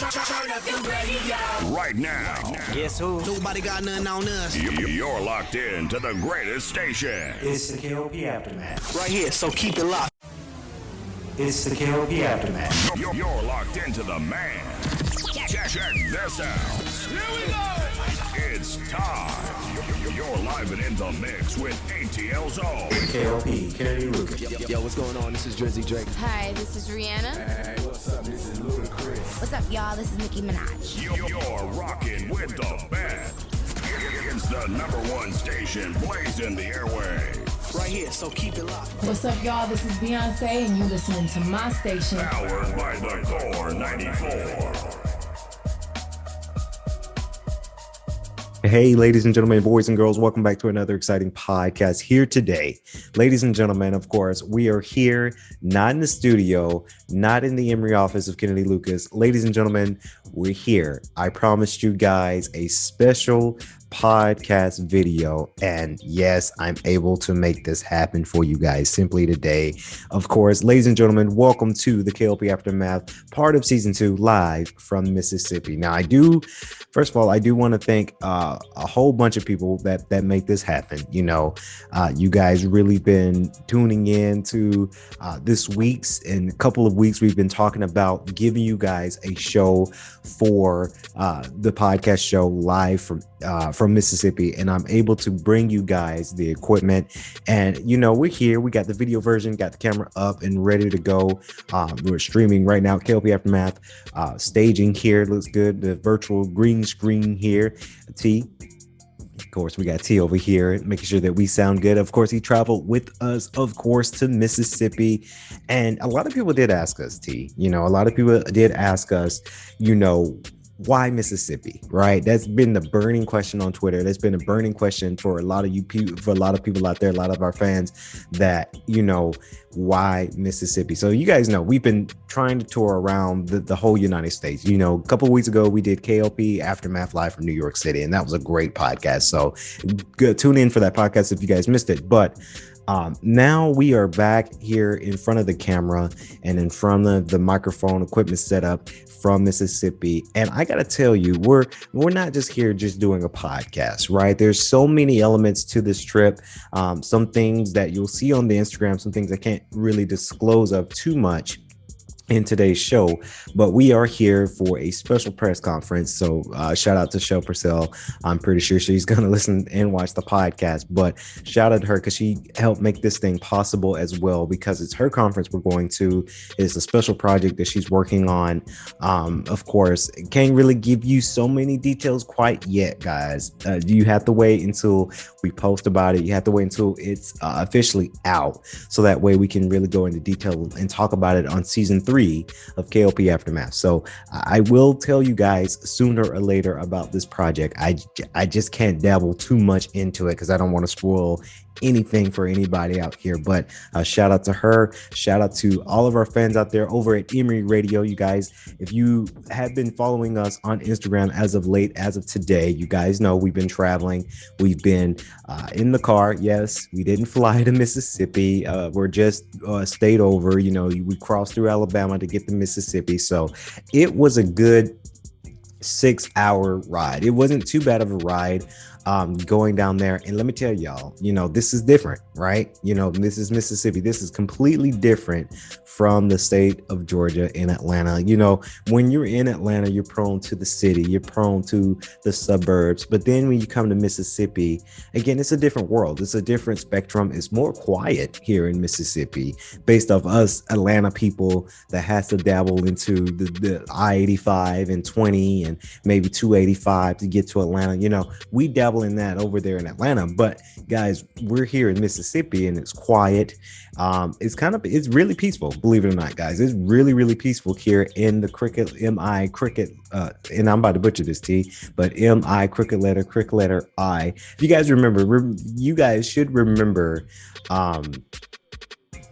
Right now. Guess who? Nobody got nothing on us. You're locked in to the greatest station. It's the K.L.P Aftermath. Right here, so keep it locked. It's the K.L.P Aftermath. You're locked into the man. Check this out. Here we go. It's time. You're live and in the mix with ATL Zone. K.L.P, Kerry Lucas. Yo, what's going on? This is Drizzy Drake. Hi, this is Rihanna. Hey, what's up? This is Ludacris. What's up, y'all? This is Nicki Minaj. You're rocking with the best. It's the #1 station blazing the airwaves. Right here, so keep it locked. What's up, y'all? This is Beyonce, and you listening to my station. Powered by the Core 94. Hey, ladies and gentlemen, boys and girls, welcome back to another exciting podcast here today. Ladies and gentlemen, of course, we are here, not in the studio, not in the Emory office of Kennedy Lucas. Ladies and gentlemen, we're here. I promised you guys a special podcast video, and yes, I'm able to make this happen for you guys simply today. Of course, ladies and gentlemen, welcome to the K.L.P Aftermath, part of season 2, live from Mississippi. Now, first of all, I do want to thank a whole bunch of people that make this happen. You know, you guys really been tuning in to this week's and a couple of weeks we've been talking about giving you guys a show for the podcast show live from Mississippi, and I'm able to bring you guys the equipment. And you know, we're here, we got the video version, got the camera up and ready to go. We're streaming right now. K.L.P Aftermath staging here looks good, the virtual green screen here. T, of course, we got T over here making sure that we sound good. Of course, he traveled with us, of course, to Mississippi. And a lot of people did ask us, T, you know, a lot of people did ask us, you know, why Mississippi, right? That's been the burning question on Twitter. That's been a burning question for a lot of for a lot of people out there, a lot of our fans, that, you know, why Mississippi? So you guys know we've been trying to tour around the whole United States. You know, a couple of weeks ago, we did K.L.P Aftermath live from New York City, and that was a great podcast. So tune in for that podcast if you guys missed it. But now we are back here in front of the camera and in front of the microphone equipment setup from Mississippi. And I gotta tell you, we're not just here just doing a podcast, right? There's so many elements to this trip. Some things that you'll see on the Instagram, some things I can't really disclose of too much in today's show, but we are here for a special press conference. So shout out to Shel Purcell. I'm pretty sure she's going to listen and watch the podcast, but shout out to her because she helped make this thing possible as well, because it's her conference we're going to. It's a special project that she's working on. Of course, can't really give you so many details quite yet, guys. You have to wait until we post about it. You have to wait until it's officially out, so that way we can really go into detail and talk about it on season 3 of K.L.P Aftermath. So I will tell you guys sooner or later about this project. I just can't dabble too much into it because I don't want to spoil anything for anybody out here. But shout out to her. Shout out to all of our fans out there over at Emory Radio. You guys, if you have been following us on Instagram as of late, as of today, you guys know we've been traveling. We've been in the car. Yes, we didn't fly to Mississippi. We're just stayed over. You know, we crossed through Alabama to get to Mississippi. So it was a good 6-hour ride. It wasn't too bad of a ride going down there. And let me tell y'all, you know, this is different, right? You know, this is Mississippi. This is completely different from the state of Georgia in Atlanta. You know, when you're in Atlanta, you're prone to the city, you're prone to the suburbs. But then when you come to Mississippi, again, it's a different world. It's a different spectrum. It's more quiet here in Mississippi, based off us Atlanta people that has to dabble into the I-85 and 20 and maybe 285 to get to Atlanta. You know, we dabble in that over there in Atlanta. But guys, we're here in Mississippi and it's quiet. It's really peaceful, believe it or not, guys. It's really, really peaceful here in the cricket, and I'm about to butcher this, T, but M-I, cricket letter I. If you guys remember, you guys should remember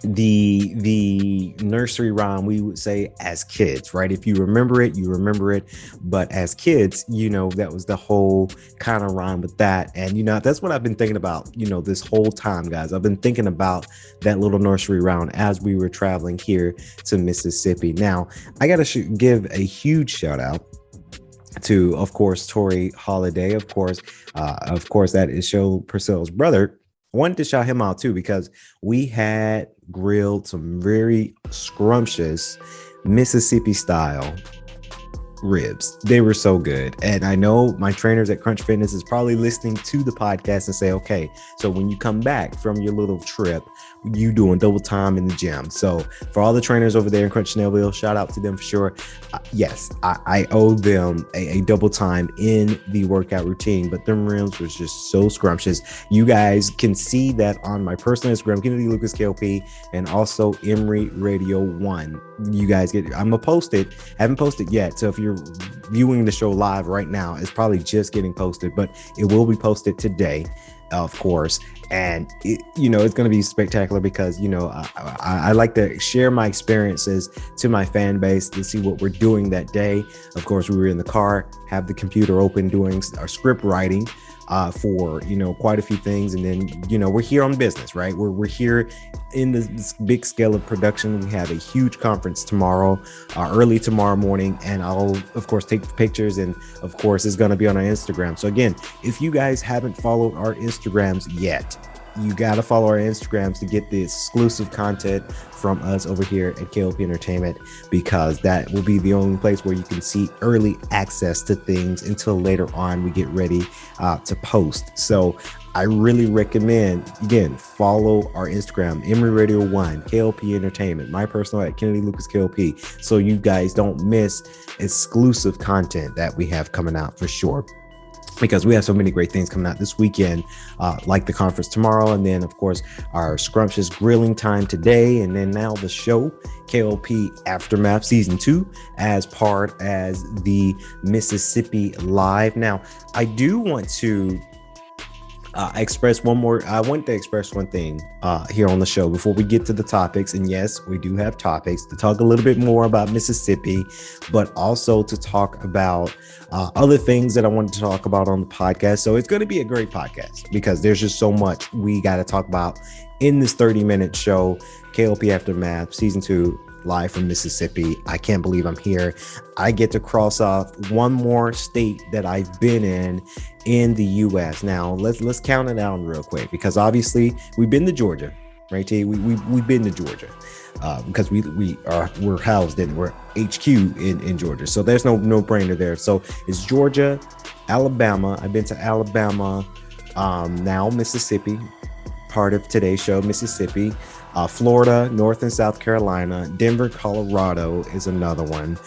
the nursery rhyme we would say as kids, right? If you remember it, you remember it. But as kids, you know, that was the whole kind of rhyme with that. And, you know, that's what I've been thinking about, you know, this whole time, guys. I've been thinking about that little nursery rhyme as we were traveling here to Mississippi. Now, I got to give a huge shout out to, of course, Tori Holiday, of course, that is Show Purcell's brother. I wanted to shout him out too, because we had grilled some very scrumptious Mississippi style ribs. They were so good. And I know my trainers at Crunch Fitness is probably listening to the podcast and say, okay, so when you come back from your little trip, you doing double time in the gym. So for all the trainers over there in Crunch Snellville, shout out to them for sure. Yes, I owe them a double time in the workout routine, but them ribs was just so scrumptious. You guys can see that on my personal Instagram, Kennedy Lucas K.L.P, and also Emory Radio 1. You guys get, I'm gonna post it. Haven't posted yet. So if you're viewing the show live right now, it's probably just getting posted, but it will be posted today, of course. And it's going to be spectacular because, I like to share my experiences to my fan base to see what we're doing that day. Of course, we were in the car, have the computer open, doing our script writing for, quite a few things. And then, we're here on business, right? We're here in this big scale of production. We have a huge conference tomorrow, early tomorrow morning. And I'll, of course, take pictures. And of course, it's going to be on our Instagram. So again, if you guys haven't followed our Instagrams yet, you got to follow our Instagrams to get the exclusive content from us over here at K.L.P Entertainment, because that will be the only place where you can see early access to things until later on we get ready to post. So I really recommend, again, follow our Instagram, Emory Radio 1, K.L.P Entertainment, my personal at Kennedy Lucas K.L.P, so you guys don't miss exclusive content that we have coming out for sure. Because we have so many great things coming out this weekend, like the conference tomorrow, and then of course our scrumptious grilling time today, and then now the show K.L.P Aftermath Season 2 as part as the Mississippi Live. Now I do want to express one thing here on the show before we get to the topics. And yes, we do have topics to talk a little bit more about Mississippi, but also to talk about other things that I wanted to talk about on the podcast. So it's going to be a great podcast because there's just so much we got to talk about in this 30-minute show, K.L.P Aftermath Season 2, live from Mississippi. I can't believe I'm here. I get to cross off one more state that I've been in the U.S. Now let's count it down real quick, because obviously we've been to Georgia, right? T, we've been to Georgia because we're housed in, we're HQ in Georgia, so there's no brainer there. So it's Georgia, Alabama. I've been to Alabama, now Mississippi, part of today's show, Mississippi. Florida, North and South Carolina, Denver, Colorado is another one.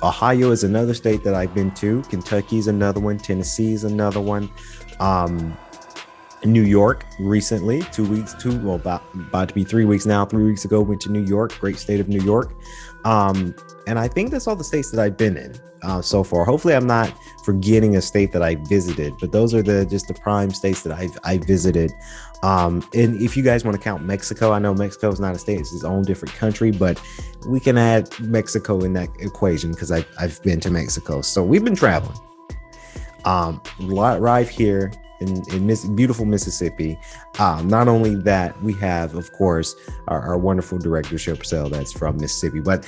Ohio is another state that I've been to. Kentucky is another one. Tennessee is another one. New York recently, about to be 3 weeks now. 3 weeks ago, went to New York, great state of New York. And I think that's all the states that I've been in so far. Hopefully I'm not forgetting a state that I visited, but those are just the prime states that I visited. And if you guys want to count Mexico, I know Mexico is not a state, it's its own different country, but we can add Mexico in that equation because I've been to Mexico. So we've been traveling right here in beautiful Mississippi. Not only that, we have, of course, our wonderful director, Show Purcell, that's from Mississippi, but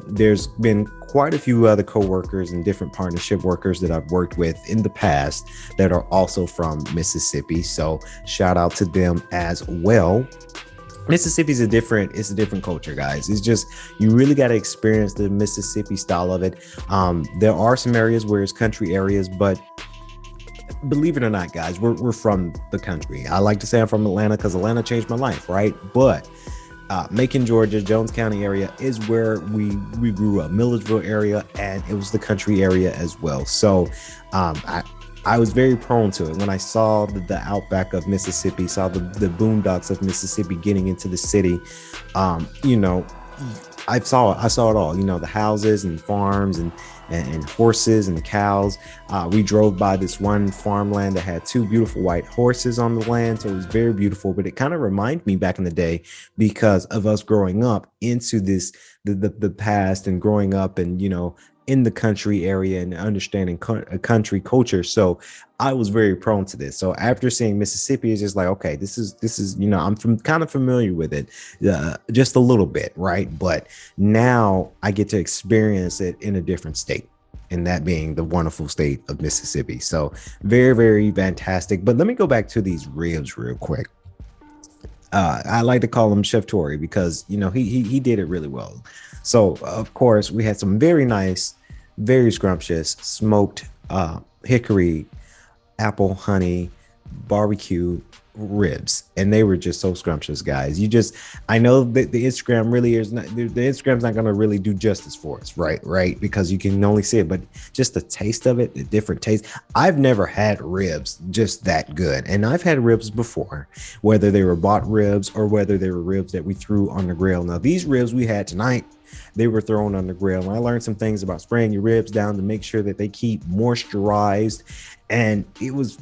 there's been quite a few other co-workers and different partnership workers that I've worked with in the past that are also from Mississippi. So shout out to them as well. Mississippi is a different culture, guys. It's just, you really got to experience the Mississippi style of it. There are some areas where it's country areas, but believe it or not, guys, we're from the country. I like to say I'm from Atlanta because Atlanta changed my life, right? But Macon, Georgia, Jones County area is where we grew up, Milledgeville area, and it was the country area as well. So I was very prone to it when I saw the outback of Mississippi, saw the boondocks of Mississippi getting into the city. I saw it all, the houses and farms and horses and cows. We drove by this one farmland that had two beautiful white horses on the land. So it was very beautiful, but it kind of reminded me back in the day because of us growing up into the past and growing up and, in the country area and understanding country culture. So I was very prone to this. So after seeing Mississippi, it's just like, okay, this is, I'm kind of familiar with it, just a little bit. Right. But now I get to experience it in a different state. and that being the wonderful state of Mississippi. So very, very fantastic. But let me go back to these ribs real quick. I like to call him Chef Tory because, you know, he did it really well. So, of course, we had some very nice, very scrumptious smoked hickory, apple, honey, barbecue ribs, and they were just so scrumptious, guys. I know that the Instagram really is not, the Instagram's not going to really do justice for us, right, because you can only see it, but just the taste of it, the different taste. I've never had ribs just that good, and I've had ribs before, whether they were bought ribs or whether they were ribs that we threw on the grill. Now these ribs we had tonight, they were thrown on the grill, and I learned some things about spraying your ribs down to make sure that they keep moisturized, and it was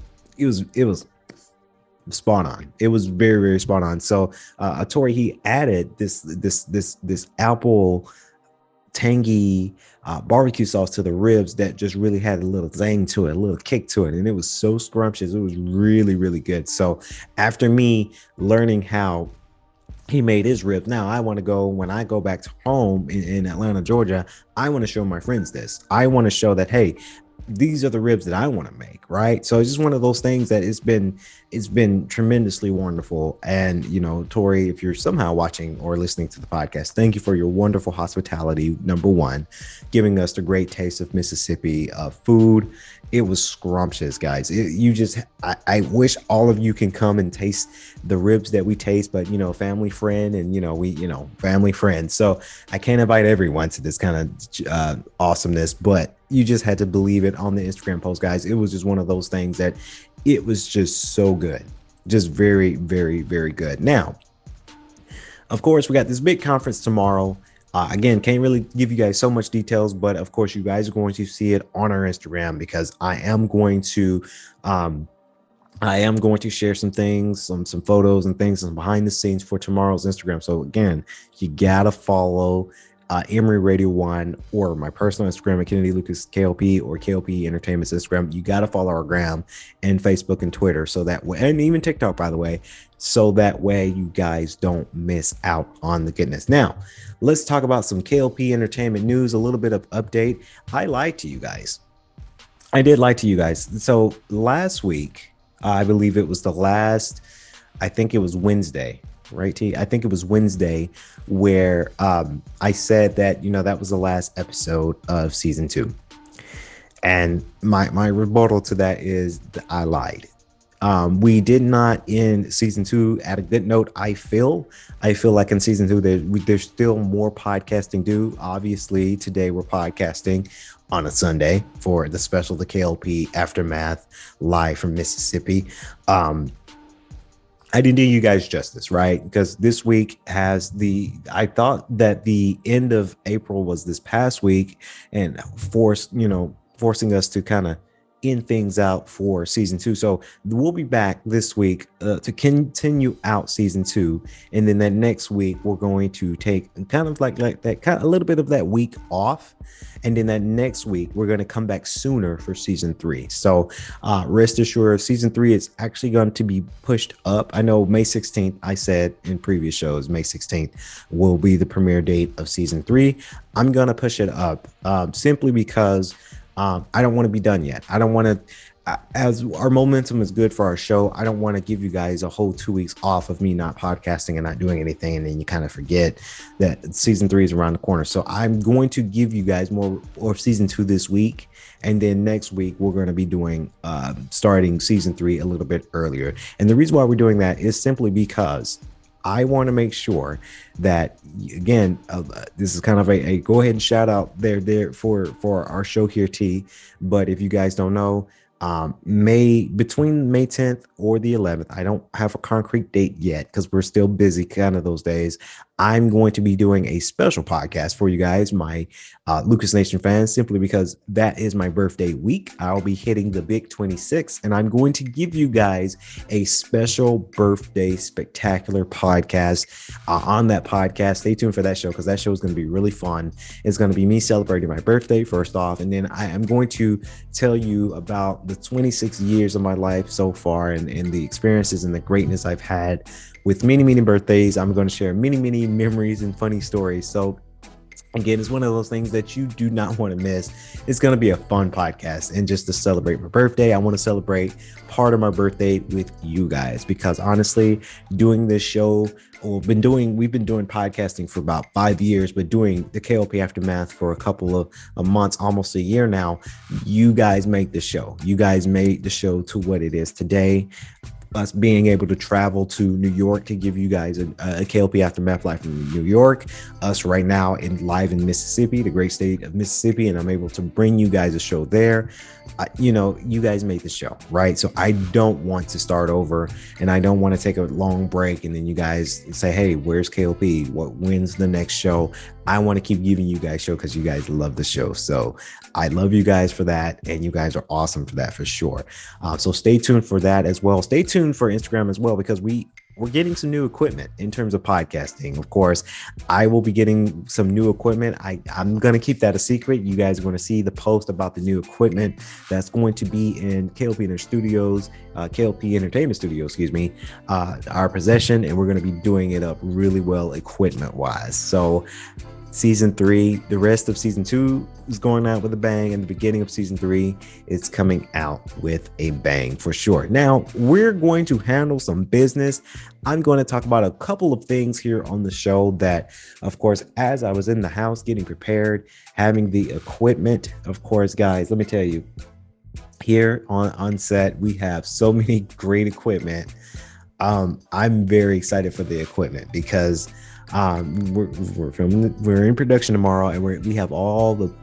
spot on. It was very, very spot on. So Tori, he added this apple tangy barbecue sauce to the ribs that just really had a little zing to it, a little kick to it, and it was so scrumptious. It was really, really good. So after me learning how he made his ribs, now I want to go, when I go back to home in Atlanta, Georgia, I want to show my friends this. I want to show that, hey, these are the ribs that I want to make, right? So it's just one of those things that it's been tremendously wonderful. And, you know, Tori, if you're somehow watching or listening to the podcast, thank you for your wonderful hospitality. Number one, giving us the great taste of Mississippi food. It was scrumptious, guys. I wish all of you can come and taste the ribs that we taste, but, you know, family friend, and, you know, family friend. So I can't invite everyone to this kind of awesomeness, but you just had to believe it on the Instagram post, guys. It was just one of those things that it was just so good. Just very, very, very good. Now, of course, we got this big conference tomorrow. Again, can't really give you guys so much details, but of course, you guys are going to see it on our Instagram, because I am going to share some things, some photos and things, some behind the scenes for tomorrow's Instagram. So again, you gotta follow Emory Radio 1 or my personal Instagram at Kennedy Lucas K.L.P or K.L.P Entertainment's Instagram. You got to follow our gram and Facebook and Twitter, so that way, and even TikTok, by the way, so that way you guys don't miss out on the goodness. Now, let's talk about some K.L.P Entertainment news, a little bit of update. I lied to you guys. I did lie to you guys. So last week, I believe it was I think it was Wednesday. Right, T? I think it was Wednesday where I said that, you know, that was the last episode of season 2. And my rebuttal to that is that I lied. We did not end season 2 at a good note. I feel like in season 2, there's still more podcasting due. Obviously, today we're podcasting on a Sunday for the special, the K.L.P Aftermath live from Mississippi. I didn't do you guys justice, right? Because this week I thought that the end of April was this past week, and forcing us to kind of end things out for season 2. So we'll be back this week to continue out season 2, and then that next week we're going to take kind of like that, kind of a little bit of that week off, and then that next week we're going to come back sooner for season 3. So rest assured, season 3 is actually going to be pushed up. I know May 16th, I said in previous shows, May 16th will be the premiere date of season 3. I'm going to push it up simply because I don't want to be done yet. I don't want to, as our momentum is good for our show, I don't want to give you guys a whole 2 weeks off of me not podcasting and not doing anything, and then you kind of forget that season 3 is around the corner. So I'm going to give you guys more of season 2 this week, and then next week we're going to be doing starting season 3 a little bit earlier. And the reason why we're doing that is simply because I want to make sure that, again, this is kind of a go ahead and shout out there for our show here, T. But if you guys don't know, between May 10th or the 11th, I don't have a concrete date yet because we're still busy kind of those days. I'm going to be doing a special podcast for you guys, my Lucas Nation fans, simply because that is my birthday week. I'll be hitting the big 26, and I'm going to give you guys a special birthday spectacular podcast on that podcast. Stay tuned for that show, because that show is going to be really fun. It's going to be me celebrating my birthday first off, and then I am going to tell you about the 26 years of my life so far, and the experiences and the greatness I've had with many birthdays. I'm going to share many memories and funny stories. So Again, it's one of those things that you do not want to miss. It's going to be a fun podcast. And just to celebrate my birthday, I want to celebrate part of my birthday with you guys, because honestly, doing this show, we've been doing podcasting for about 5 years, but doing the K.L.P Aftermath for a couple of months, almost a year now. You guys make the show. You guys made the show to what it is today. Us being able to travel to New York to give you guys a K.L.P Aftermath live from New York, us right now live in Mississippi, the great state of Mississippi, and I'm able to bring you guys a show there. You guys made the show, right? So I don't want to start over, and I don't want to take a long break and then you guys say, hey, where's K.L.P? When's the next show? I want to keep giving you guys show because you guys love the show. So I love you guys for that, and you guys are awesome for that for sure. So stay tuned for that as well. Stay tuned for Instagram as well, because we're getting some new equipment in terms of podcasting. Of course, I will be getting some new equipment. I'm going to keep that a secret. You guys are going to see the post about the new equipment that's going to be in K.L.P Studios, K.L.P Entertainment Studios, our possession, and we're going to be doing it up really well equipment wise. So season 3, the rest of season 2 is going out with a bang, and the beginning of season 3 is coming out with a bang for sure. Now we're going to handle some business. I'm going to talk about a couple of things here on the show that, of course, as I was in the house getting prepared, having the equipment, of course, guys, let me tell you, here on set, we have so many great equipment. I'm very excited for the equipment because we're filming, we're in production tomorrow, and we have all the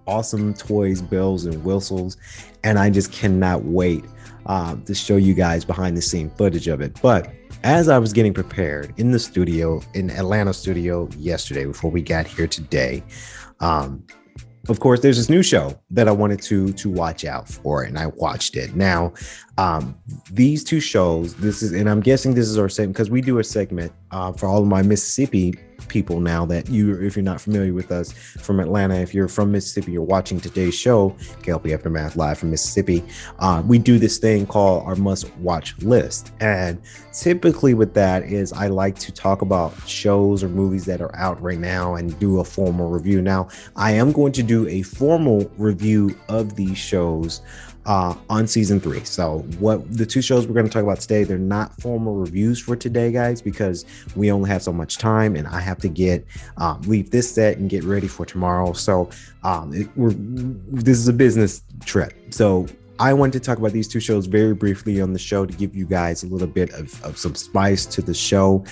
awesome toys, bells and whistles, and I just cannot wait to show you guys behind the scene footage of it. But as I was getting prepared in the studio, in Atlanta studio yesterday before we got here today, of course, there's this new show that I wanted to watch out for, and I watched it. Now, these two shows, and I'm guessing this is our segment, because we do a segment for all of my Mississippi people now that if you're not familiar with us from Atlanta, if you're from Mississippi, you're watching today's show, K.L.P Aftermath live from Mississippi. We do this thing called our must watch list. And typically with that is I like to talk about shows or movies that are out right now and do a formal review. Now, I am going to do a formal review of these shows on season 3. So what the two shows we're going to talk about today, they're not formal reviews for today, guys, because we only have so much time, and I have to leave this set and get ready for tomorrow. So this is a business trip. So I wanted to talk about these two shows very briefly on the show to give you guys a little bit of some spice to the show.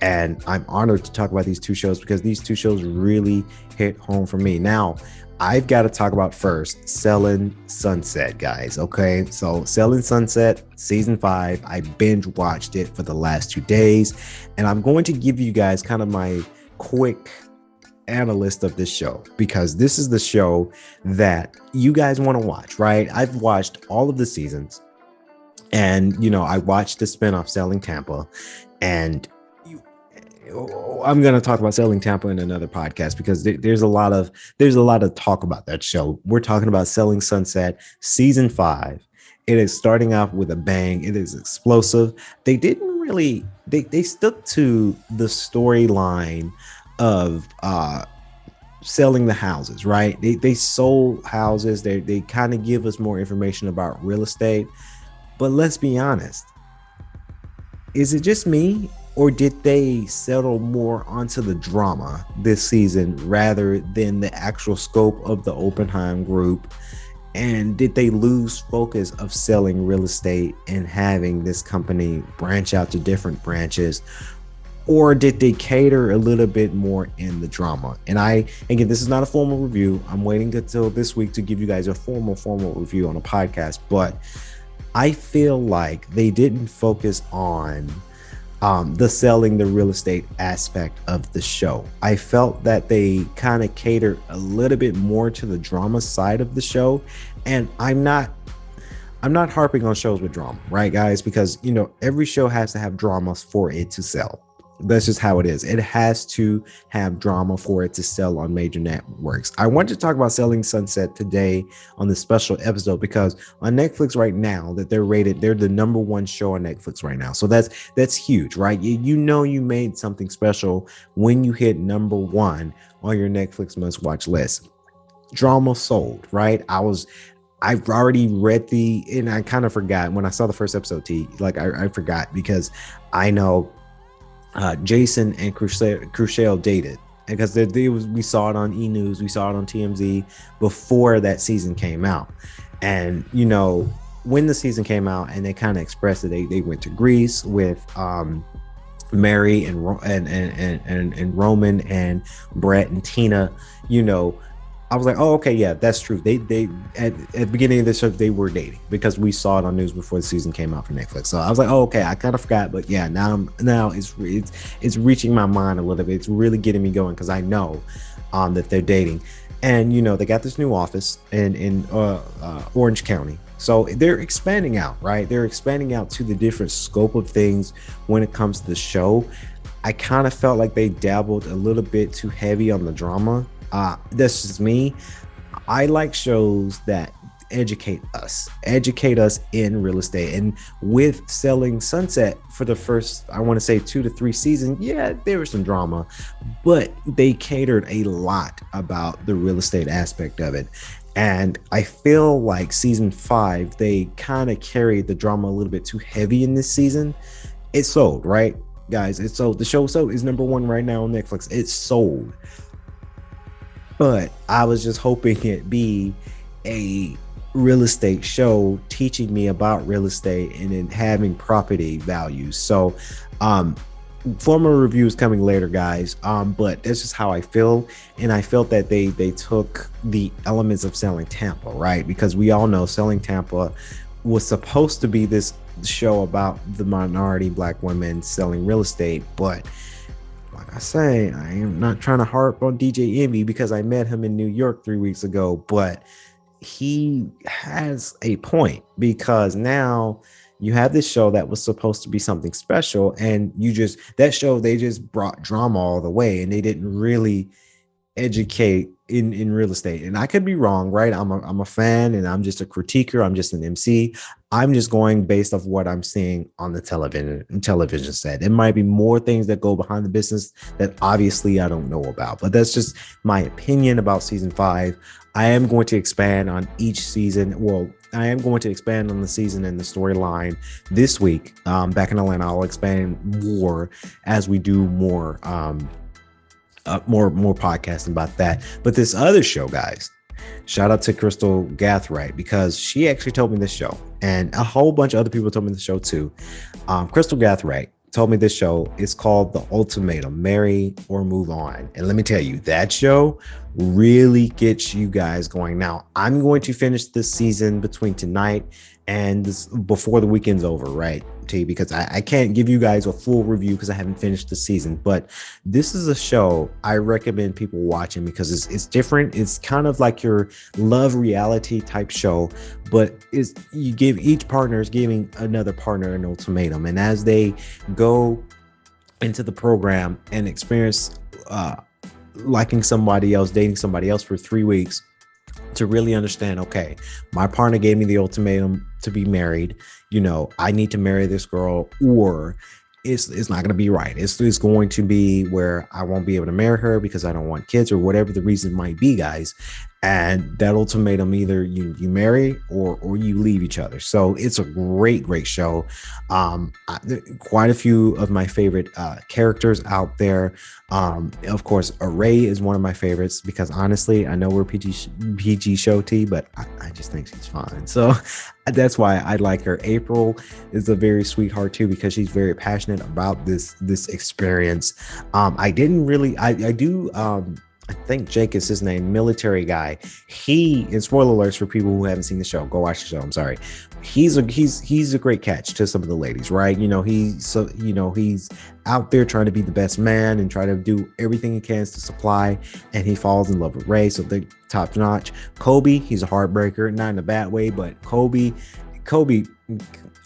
And I'm honored to talk about these two shows because these two shows really hit home for me. Now, I've got to talk about first Selling Sunset, guys. Okay, so Selling Sunset season 5, I binge watched it for the last 2 days, and I'm going to give you guys kind of my quick analyst of this show, because this is the show that you guys want to watch, right? I've watched all of the seasons, and I watched the spinoff Selling Tampa, and I'm going to talk about Selling Tampa in another podcast because there's a lot of talk about that show. We're talking about Selling Sunset season 5. It is starting off with a bang. It is explosive. They didn't really, they stuck to the storyline of selling the houses, right? They sold houses. They kind of give us more information about real estate. But let's be honest. Is it just me? Or did they settle more onto the drama this season rather than the actual scope of the Oppenheim group? And did they lose focus of selling real estate and having this company branch out to different branches? Or did they cater a little bit more in the drama? And again, this is not a formal review. I'm waiting until this week to give you guys a formal review on a podcast. But I feel like they didn't focus on the selling the real estate aspect of the show. I felt that they kind of catered a little bit more to the drama side of the show. And I'm not harping on shows with drama, right, guys? Because, every show has to have dramas for it to sell. That's just how it is. It has to have drama for it to sell on major networks. I want to talk about Selling Sunset today on this special episode because on Netflix right now that they're the number one show on Netflix right now. So that's huge, right? You know you made something special when you hit number one on your Netflix must watch list. Drama sold, right? I've already read and I kind of forgot when I saw the first episode, I forgot because I know Jason and Crucial dated because we saw it on E! News, we saw it on TMZ before that season came out. And you know, when the season came out and they kind of expressed that they went to Greece with Mary and Roman and Brett and Tina, you know, I was like, oh, okay, yeah, that's true. They at the beginning of this show they were dating because we saw it on news before the season came out for Netflix. So I was like, oh, okay, I kind of forgot, but yeah, now it's reaching my mind a little bit. It's really getting me going because I know that they're dating, and you know they got this new office in Orange County. So they're expanding out, right? They're expanding out to the different scope of things when it comes to the show. I kind of felt like they dabbled a little bit too heavy on the drama. That's just me. I like shows that educate us in real estate. And with Selling Sunset for the first, I want to say 2 to 3 seasons, yeah, there was some drama, but they catered a lot about the real estate aspect of it. And I feel like season 5, they kind of carried the drama a little bit too heavy in this season. It sold, right, guys? It sold. The show sold is number 1 right now on Netflix. It's sold. But I was just hoping it'd be a real estate show teaching me about real estate and then having property values. So formal reviews coming later, guys. But that's just how I feel. And I felt that they took the elements of Selling Tampa, right? Because we all know Selling Tampa was supposed to be this show about the minority Black women selling real estate, but I say, I am not trying to harp on DJ Envy because I met him in New York 3 weeks ago, but he has a point because now you have this show that was supposed to be something special, and they just brought drama all the way, and they didn't really educate in real estate. And I could be wrong, right? I'm a fan, and I'm just a critiquer. I'm just an MC. I'm just going based off what I'm seeing on the television set. There might be more things that go behind the business that obviously I don't know about, but that's just my opinion about season 5. I am going to expand on each season. Well, I am going to expand on the season and the storyline this week. Back in Atlanta, I'll expand more as we do more podcasting about that. But this other show, guys, shout out to Crystal Gathright because she actually told me this show, and a whole bunch of other people told me the show too. Crystal Gathright told me this show is called The Ultimatum, Marry or Move On. And let me tell you, that show really gets you guys going. Now, I'm going to finish this season between tonight and before the weekend's over, right? Because I can't give you guys a full review because I haven't finished the season, but this is a show I recommend people watching because it's different. It's kind of like your love reality type show, but you give each partner is giving another partner an ultimatum, and as they go into the program and experience liking somebody else, dating somebody else for 3 weeks, to really understand, okay, my partner gave me the ultimatum to be married, you know, I need to marry this girl, or it's not going to be right. It's going to be where I won't be able to marry her because I don't want kids, or whatever the reason might be, guys. And that ultimatum, either you marry or you leave each other. So it's a great show. Quite a few of my favorite characters out there. Of course, Array is one of my favorites because honestly, I know we're PG show T, but I just think she's fine. So that's why I like her. April is a very sweetheart too because she's very passionate about this experience. I think Jake is his name, military guy. And spoiler alerts for people who haven't seen the show, go watch the show. I'm sorry. He's a great catch to some of the ladies, right? You know, he's out there trying to be the best man and try to do everything he can to supply, and he falls in love with Ray, so they're top notch. Kobe, he's a heartbreaker, not in a bad way, but Kobe Kobe,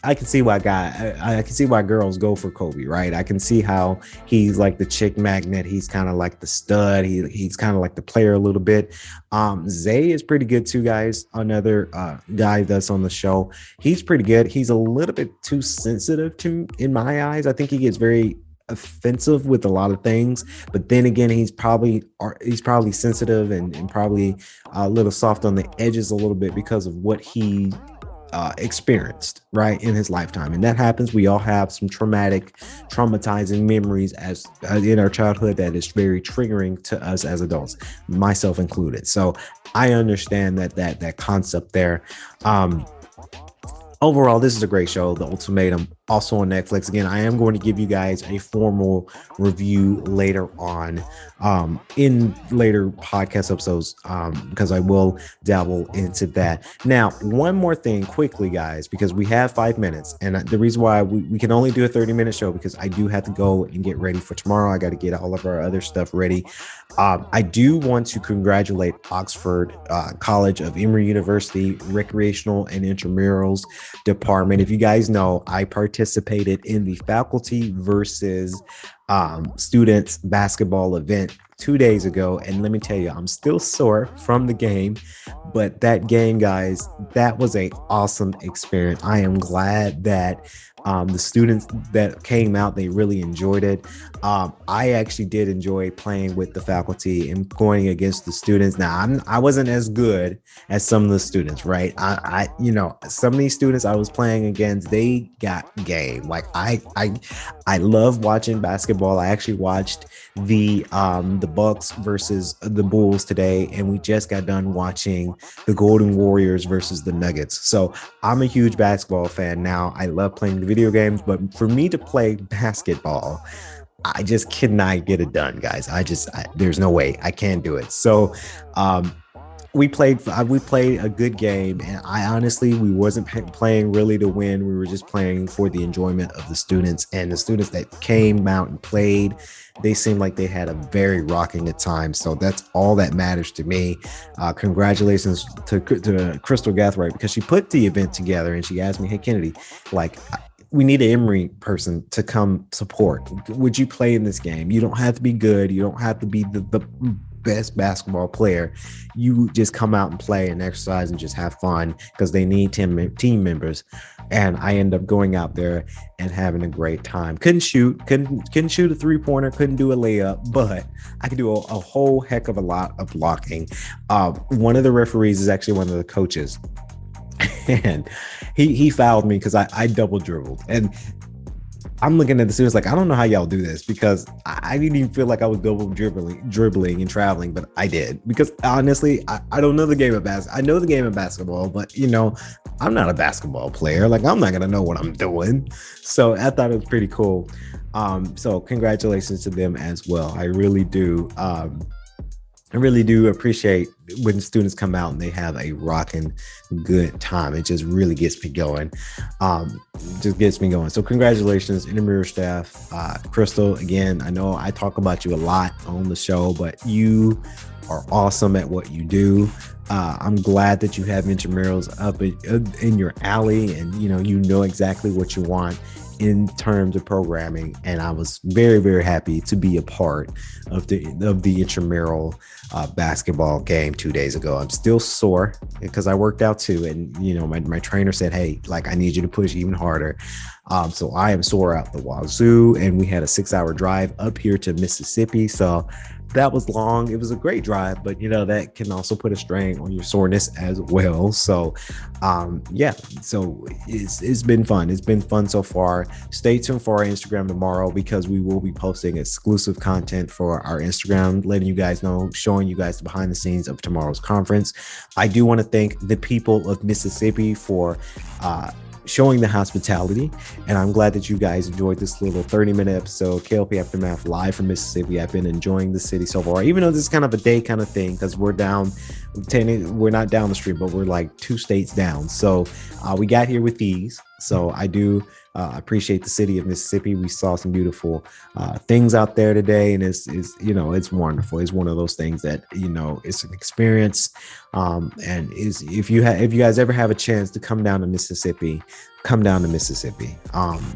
I can see why I can see why girls go for Kobe, right? I can see how he's like the chick magnet. He's kind of like the stud. He's kind of like the player a little bit. Zay is pretty good too, guys. Another guy that's on the show. He's pretty good. He's a little bit too sensitive in my eyes. I think he gets very offensive with a lot of things, but then again, he's probably sensitive and probably a little soft on the edges a little bit because of what he experienced right in his lifetime. And that happens. We all have some traumatizing memories as in our childhood that is very triggering to us as adults, myself included. So I understand that concept there. Overall, this is a great show, The Ultimatum, also on Netflix. Again, I am going to give you guys a formal review later on in later podcast episodes because I will dabble into that. Now, one more thing quickly, guys, because we have 5 minutes. And the reason why we can only do a 30-minute show because I do have to go and get ready for tomorrow. I got to get all of our other stuff ready. I do want to congratulate Oxford College of Emory University Recreational and Intramurals Department. If you guys know, I participated in the faculty versus students basketball event 2 days ago, and let me tell you, I'm still sore from the game, but that game, guys, that was an awesome experience. I am glad that the students that came out, they really enjoyed it. I actually did enjoy playing with the faculty and going against the students. Now, I wasn't as good as some of the students, right? I some of these students I was playing against, they got game. Like I love watching basketball. I actually watched the Bucks versus the Bulls today, and we just got done watching the Golden Warriors versus the Nuggets. So I'm a huge basketball fan now. I love playing the video games, but for me to play basketball, I just cannot get it done, guys. There's no way I can't do it. So we played a good game, and we wasn't playing really to win. We were just playing for the enjoyment of the students, and the students that came out and played, they seemed like they had a very rocking good time. So that's all that matters to me. Congratulations to Crystal Gathright, because she put the event together and she asked me, hey, Kennedy, like, we need an Emory person to come support. Would you play in this game? You don't have to be good. You don't have to be the best basketball player. You just come out and play and exercise and just have fun, because they need team members. And I end up going out there and having a great time. Couldn't shoot a 3-pointer, couldn't do a layup, but I could do a whole heck of a lot of blocking. One of the referees is actually one of the coaches, and he fouled me because I double dribbled. And I'm looking at the students like, I don't know how y'all do this, because I didn't even feel like I was double dribbling and traveling, but I did, because honestly, I don't know the game of basketball. I know the game of basketball, but I'm not a basketball player. Like, I'm not going to know what I'm doing. So I thought it was pretty cool. So congratulations to them as well. I really do. I really do appreciate when students come out and they have a rocking good time. It just really gets me going. So congratulations, Intramural staff. Crystal, again, I know I talk about you a lot on the show, but you are awesome at what you do. I'm glad that you have intramurals up in your alley, and you know exactly what you want in terms of programming, and I was very, very happy to be a part of the intramural basketball game 2 days ago. I'm still sore because I worked out too, and my trainer said, hey, like, I need you to push even harder. So I am sore out the wazoo, and we had a 6-hour drive up here to Mississippi. So that was long. It was a great drive, but that can also put a strain on your soreness as well. So so it's been fun. It's been fun so far. Stay tuned for our Instagram tomorrow, because we will be posting exclusive content for our Instagram, letting you guys know, showing you guys the behind the scenes of tomorrow's conference. I do want to thank the people of Mississippi for showing the hospitality, and I'm glad that you guys enjoyed this little 30-minute episode, K.L.P Aftermath, live from Mississippi. I've been enjoying the city so far, even though this is kind of a day kind of thing, because we're down we're not down the street, but we're like 2 states down. So we got here with ease. So I do appreciate the city of Mississippi. We saw some beautiful things out there today, and it's it's wonderful. It's one of those things that it's an experience. And if you guys ever have a chance to come down to Mississippi, come down to Mississippi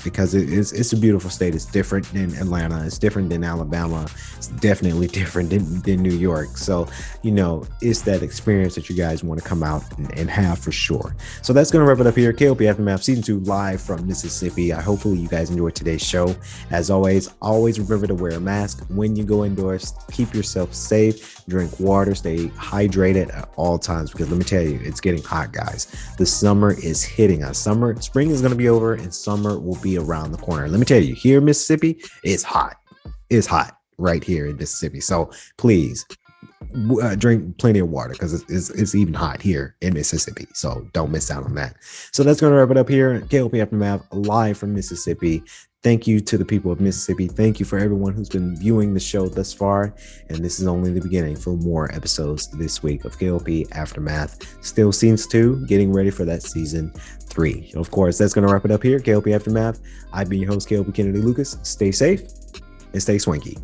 because it's a beautiful state. It's different than Atlanta. It's different than Alabama. It's definitely different than New York. So it's that experience that you guys want to come out and have for sure. So that's going to wrap it up here. K.L.P Aftermath Season 2 live from Mississippi. I hopefully you guys enjoyed today's show. As always remember to wear a mask when you go indoors. Keep yourself safe. Drink water. Stay hydrated at all times because let me tell you, it's getting hot, guys. The summer is hitting us. Spring is going to be over and summer will be around the corner. Let me tell you, here in Mississippi, it's hot. It's hot right here in Mississippi. So please drink plenty of water because it's even hot here in Mississippi. So don't miss out on that. So that's going to wrap it up here. K.L.P Aftermath live from Mississippi. Thank you to the people of Mississippi. Thank you for everyone who's been viewing the show thus far. And this is only the beginning for more episodes this week of K.L.P Aftermath. Still season 2, getting ready for that season 3. Of course, that's going to wrap it up here. K.L.P Aftermath. I've been your host, K.L.P Kennedy Lucas. Stay safe and stay swanky.